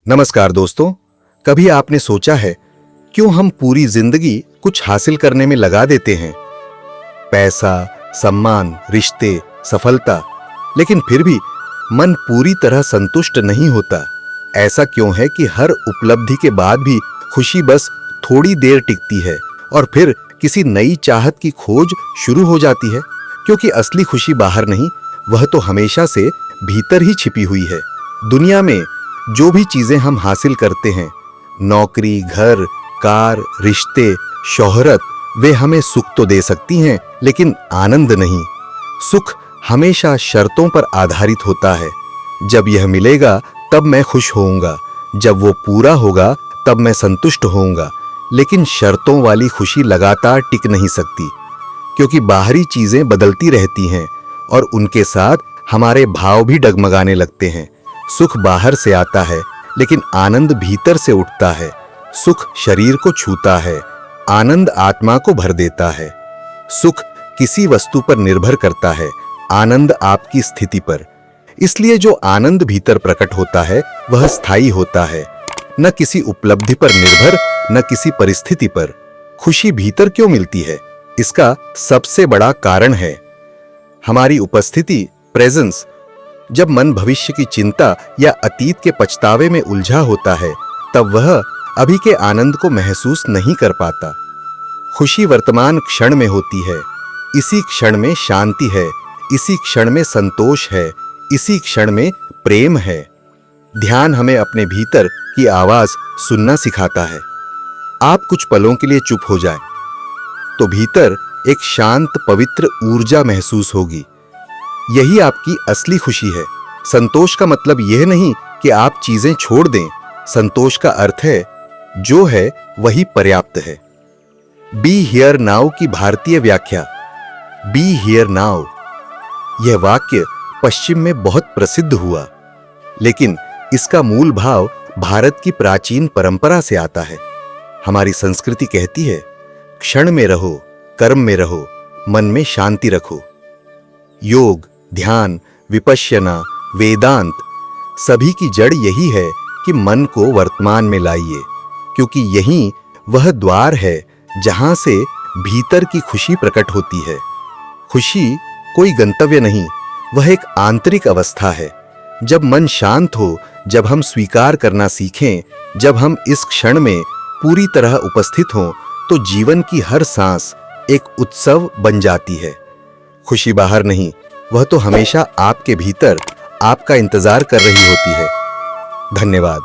नमस्कार दोस्तों, कभी आपने सोचा है क्यों हम पूरी जिंदगी कुछ हासिल करने में लगा देते हैं? पैसा, सम्मान, रिश्ते, सफलता, लेकिन फिर भी मन पूरी तरह संतुष्ट नहीं होता। ऐसा क्यों है कि हर उपलब्धि के बाद भी खुशी बस थोड़ी देर टिकती है और फिर किसी नई चाहत की खोज शुरू हो जाती है? क्योंकि असली खुशी बाहर नहीं, वह तो हमेशा से भीतर ही छिपी हुई है। दुनिया में जो भी चीजें हम हासिल करते हैं, नौकरी, घर, कार, रिश्ते, शोहरत, वे हमें सुख तो दे सकती हैं, लेकिन आनंद नहीं। सुख हमेशा शर्तों पर आधारित होता है। जब यह मिलेगा तब मैं खुश होऊंगा, जब वो पूरा होगा तब मैं संतुष्ट होऊंगा। लेकिन शर्तों वाली खुशी लगातार टिक नहीं सकती, क्योंकि बाहरी चीजें बदलती रहती हैं और उनके साथ हमारे भाव भी डगमगाने लगते हैं। सुख बाहर से आता है, लेकिन आनंद भीतर से उठता है। सुख शरीर को छूता है, आनंद आत्मा को भर देता है। सुख किसी वस्तु पर निर्भर करता है, आनंद आपकी स्थिति पर। इसलिए जो आनंद भीतर प्रकट होता है वह स्थायी होता है, न किसी उपलब्धि पर निर्भर, न किसी परिस्थिति पर। खुशी भीतर क्यों मिलती है? इसका सबसे बड़ा कारण है हमारी उपस्थिति, प्रेजेंस। जब मन भविष्य की चिंता या अतीत के पछतावे में उलझा होता है, तब वह अभी के आनंद को महसूस नहीं कर पाता। खुशी वर्तमान क्षण में होती है। इसी क्षण में शांति है, इसी क्षण में संतोष है, इसी क्षण में प्रेम है। ध्यान हमें अपने भीतर की आवाज सुनना सिखाता है। आप कुछ पलों के लिए चुप हो जाएं, तो भीतर एक शांत पवित्र ऊर्जा महसूस होगी। यही आपकी असली खुशी है। संतोष का मतलब यह नहीं कि आप चीजें छोड़ दें। संतोष का अर्थ है जो है वही पर्याप्त है। बी हियर नाउ की भारतीय व्याख्या, बी हियर नाउ। यह वाक्य पश्चिम में बहुत प्रसिद्ध हुआ, लेकिन इसका मूल भाव भारत की प्राचीन परंपरा से आता है। हमारी संस्कृति कहती है, क्षण में रहो, कर्म में रहो, मन में शांति रखो। योग, ध्यान, विपश्यना, वेदांत, सभी की जड़ यही है कि मन को वर्तमान में लाइए, क्योंकि यही वह द्वार है जहां से भीतर की खुशी प्रकट होती है। खुशी कोई गंतव्य नहीं, वह एक आंतरिक अवस्था है। जब मन शांत हो, जब हम स्वीकार करना सीखें, जब हम इस क्षण में पूरी तरह उपस्थित हों, तो जीवन की हर सांस एक उत्सव बन जाती है। खुशी बाहर नहीं, वह तो हमेशा आपके भीतर आपका इंतजार कर रही होती है। धन्यवाद।